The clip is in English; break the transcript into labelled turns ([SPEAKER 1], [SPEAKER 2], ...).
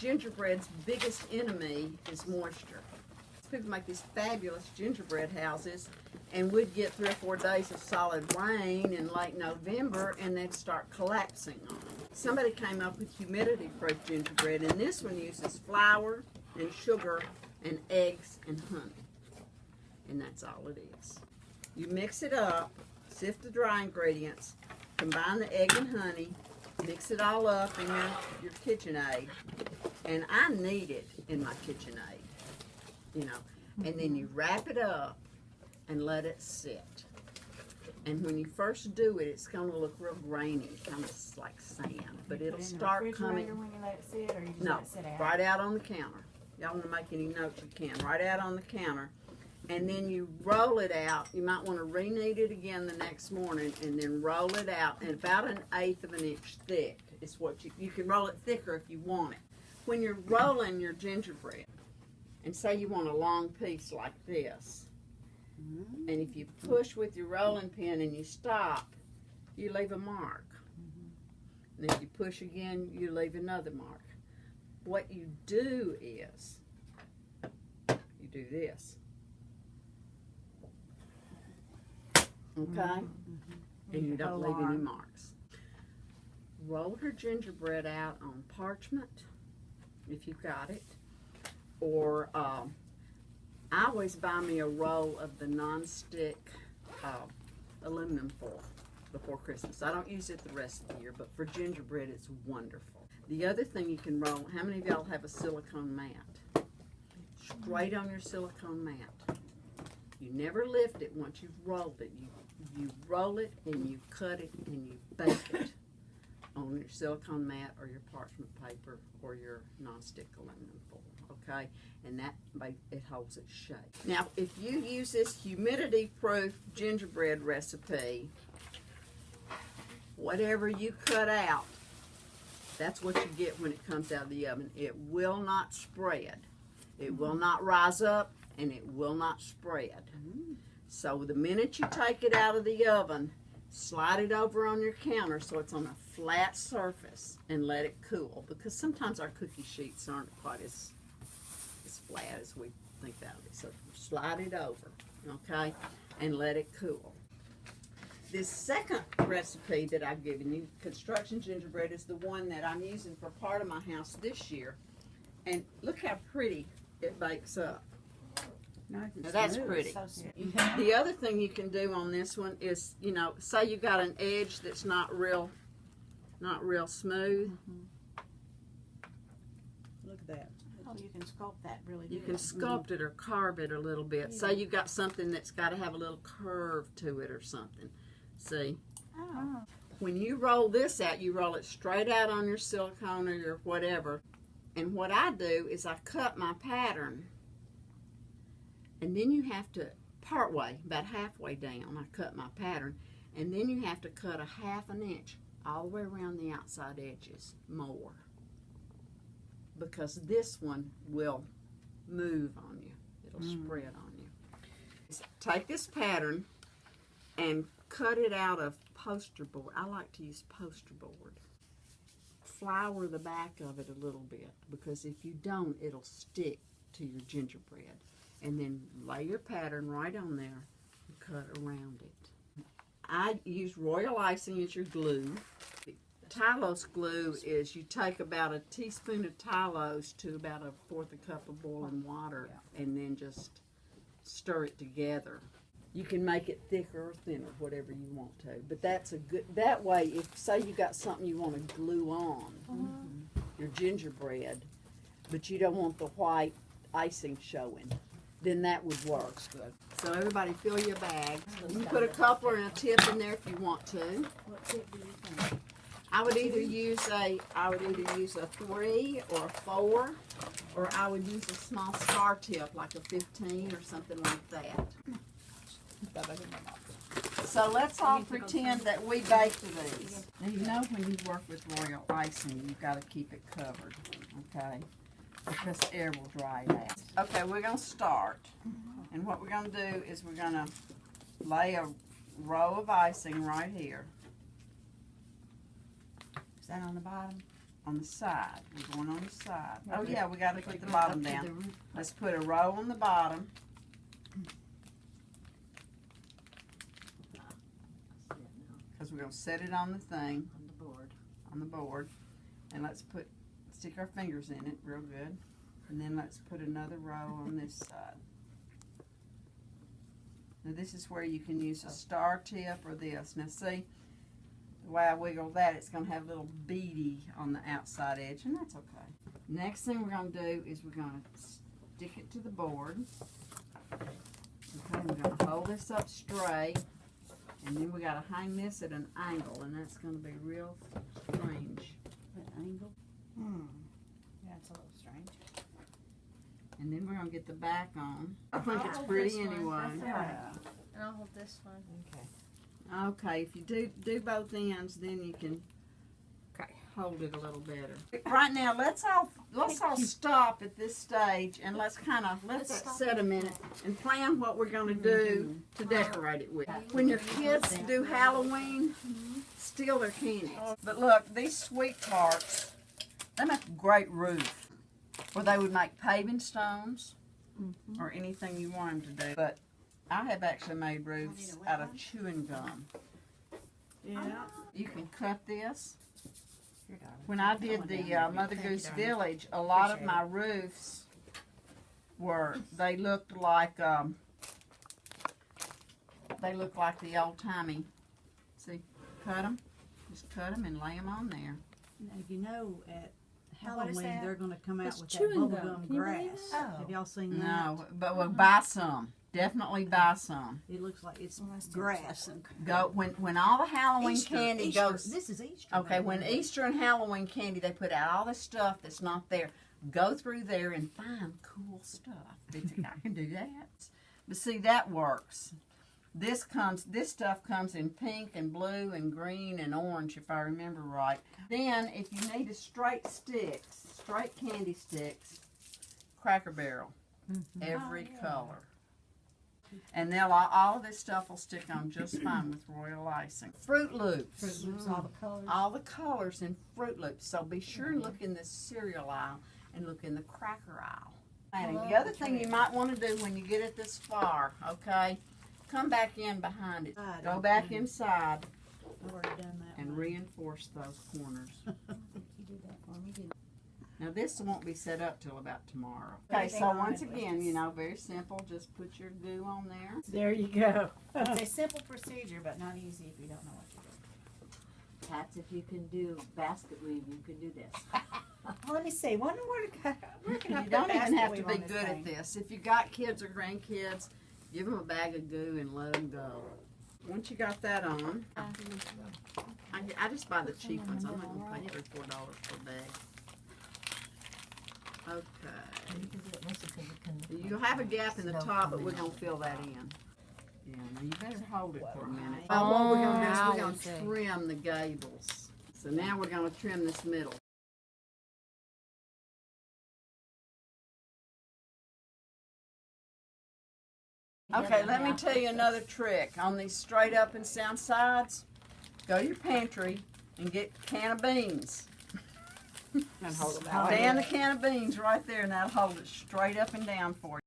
[SPEAKER 1] gingerbread's biggest enemy is moisture. People make these fabulous gingerbread houses, and we'd get 3 or 4 days of solid rain in late November, and they'd start collapsing on them. Somebody came up with humidity-proof gingerbread, and this one uses flour and sugar and eggs and honey, and that's all it is. You mix it up, sift the dry ingredients, combine the egg and honey, mix it all up in your KitchenAid, and I knead it in my KitchenAid, you know, and then you wrap it up and let it sit. And when you first do it, it's going to look real grainy, kind of like sand, but it'll start coming.
[SPEAKER 2] When you let it sit, or you just
[SPEAKER 1] No,
[SPEAKER 2] let it sit out?
[SPEAKER 1] right out on the counter. Y'all want to make any notes you can, right out on the counter. And then you roll it out. You might want to re-knead it again the next morning, and then roll it out, and about 1/8 of an inch thick is what you can roll it thicker if you want it. When you're rolling your gingerbread, and say you want a long piece like this, and if you push with your rolling pin and you stop, you leave a mark. And if you push again, you leave another mark. What you do is, you do this. Okay? And you don't leave any marks. Roll her gingerbread out on parchment, if you've got it, or I always buy me a roll of the non-stick aluminum foil before Christmas. I don't use it the rest of the year, but for gingerbread it's wonderful. The other thing you can roll, how many of y'all have a silicone mat? Straight on your silicone mat. You never lift it once you've rolled it. You roll it and you cut it and you bake it on your silicone mat or your parchment paper or your non-stick aluminum foil, okay? And that it holds its shape. Now, if you use this humidity-proof gingerbread recipe, whatever you cut out, that's what you get when it comes out of the oven. It will not spread. It will not rise up, and it will not spread. So the minute you take it out of the oven, slide it over on your counter so it's on a flat surface and let it cool, because sometimes our cookie sheets aren't quite as flat as we think that would be. So slide it over, okay, and let it cool. This second recipe that I've given you, construction gingerbread, is the one that I'm using for part of my house this year. And look how pretty it bakes up. Now that's pretty.
[SPEAKER 2] So
[SPEAKER 1] The other thing you can do on this one is, you know, say you got an edge that's not real smooth.
[SPEAKER 3] Look at that.
[SPEAKER 2] Oh, you can sculpt that really good.
[SPEAKER 1] You can sculpt it or carve it a little bit. Say you got something that's got to have a little curve to it or something. See?
[SPEAKER 2] Oh.
[SPEAKER 1] When you roll this out, you roll it straight out on your silicone or your whatever. And what I do is I cut my pattern. And then you have to, partway, about halfway down, I cut my pattern. And then you have to cut 1/2 inch all the way around the outside edges more. Because this one will move on you. It'll spread on you. So take this pattern and cut it out of poster board. I like to use poster board. Flour the back of it a little bit, because if you don't, it'll stick to your gingerbread. And then lay your pattern right on there and cut around it. I use royal icing as your glue. Tylose glue is, you take about a teaspoon of Tylose to about 1/4 cup of boiling water, and then just stir it together. You can make it thicker or thinner, whatever you want to. But that's a good, that way, if say you got something you want to glue on, your gingerbread, but you don't want the white icing showing, then that would work.
[SPEAKER 3] Good.
[SPEAKER 1] So everybody fill your bag. You can put a coupler and a tip in there if you want to.
[SPEAKER 2] What tip do you think?
[SPEAKER 1] I would either use a 3 or a 4, or I would use a small star tip like a 15 or something like that. So let's all pretend that we baked these. Now you know when you work with royal icing, you've got to keep it covered, okay? Because air will dry it out. Okay, we're going to start. And what we're going to do is we're going to lay a row of icing right here.
[SPEAKER 2] Is that on the bottom?
[SPEAKER 1] on the side. We're going on the side. Oh yeah, we got to put the bottom down. Let's put a row on the bottom. Because we're going to set it on the thing. On the board. And let's stick our fingers in it real good. And then let's put another row on this side. Now this is where you can use a star tip or this. Now see, the way I wiggle that, it's going to have a little beady on the outside edge, and that's okay. Next thing we're going to do is we're going to stick it to the board. Okay, we're going to hold this up straight, and then we got to hang this at an angle, and that's going to be real strange.
[SPEAKER 2] An angle? That's a little strange.
[SPEAKER 1] And then we're going to get the back on. I think it's pretty anyway.
[SPEAKER 2] Yeah.
[SPEAKER 3] And I'll hold this one.
[SPEAKER 2] Okay.
[SPEAKER 1] Okay, if you do both ends, then you can hold it a little better. Right now, let's all stop at this stage and let's set a minute and plan what we're going to do to decorate it with. When your kids do Halloween, steal their candy. But look, these sweet tarts, they make a great roof. Or they would make paving stones or anything you want them to do. But I have actually made roofs out of chewing gum. Yeah. You can cut this. When I did the Mother Goose Village, a lot of my roofs they looked like the old-timey. See, cut them. Just cut them and lay them on there.
[SPEAKER 2] Now, you know, at
[SPEAKER 3] What is
[SPEAKER 2] Halloween,
[SPEAKER 3] that?
[SPEAKER 2] they're going to come out
[SPEAKER 3] It's
[SPEAKER 2] with that
[SPEAKER 3] chewing gum.
[SPEAKER 2] bubblegum
[SPEAKER 3] Can you believe
[SPEAKER 2] grass.
[SPEAKER 3] it? Oh.
[SPEAKER 2] Have y'all seen that?
[SPEAKER 1] No, but we'll buy some. Definitely buy some.
[SPEAKER 2] It looks like it's
[SPEAKER 3] that's
[SPEAKER 2] grass.
[SPEAKER 1] Go when all the Halloween
[SPEAKER 2] Easter,
[SPEAKER 1] candy
[SPEAKER 2] Easter.
[SPEAKER 1] goes.
[SPEAKER 2] This is Easter.
[SPEAKER 1] Okay,
[SPEAKER 2] baby.
[SPEAKER 1] when Easter and Halloween candy, they put out all the stuff that's not there. Go through there and find cool stuff. I can do that. But see, that works. This stuff comes in pink and blue and green and orange, if I remember right. Then, if you need a straight candy sticks, Cracker Barrel, every color. And all of this stuff will stick on just fine with royal icing. Fruit Loops.
[SPEAKER 2] Fruit Loops, all the colors.
[SPEAKER 1] All the colors in Fruit Loops. So be sure and look in the cereal aisle and look in the cracker aisle. And the other thing you might want to do when you get it this far, okay, come back in behind it. Go back inside
[SPEAKER 2] I've already done that
[SPEAKER 1] and
[SPEAKER 2] one.
[SPEAKER 1] reinforce those corners.
[SPEAKER 3] You did that for me, didn't
[SPEAKER 1] Now this won't be set up till about tomorrow. Okay, so once again, very simple. Just put your glue on there.
[SPEAKER 2] There you go.
[SPEAKER 3] It's a simple procedure, but not easy if you don't know what to do.
[SPEAKER 4] Perhaps if you can do basket weave, you can do this.
[SPEAKER 3] Well, let me see. Where can I
[SPEAKER 1] You
[SPEAKER 3] put
[SPEAKER 1] don't even
[SPEAKER 3] basket
[SPEAKER 1] have to
[SPEAKER 3] weave
[SPEAKER 1] be
[SPEAKER 3] on this
[SPEAKER 1] good
[SPEAKER 3] thing?
[SPEAKER 1] at this. If you got kids or grandkids, give them a bag of glue and let them go. Once you got that on, I just buy the cheap ones. I'm not going to pay $3 or $4 per bag. Okay. You'll have a gap in the top, but we're going to fill that in. Yeah, now you better hold it for a minute. What we're going to do is we're going to trim the gables. So now we're going to trim this middle. Okay, let me tell you another trick. On these straight up and sound sides, go to your pantry and get a can of beans.
[SPEAKER 2] And hold them out.
[SPEAKER 1] Stand the can of beans right there and that'll hold it straight up and down for you.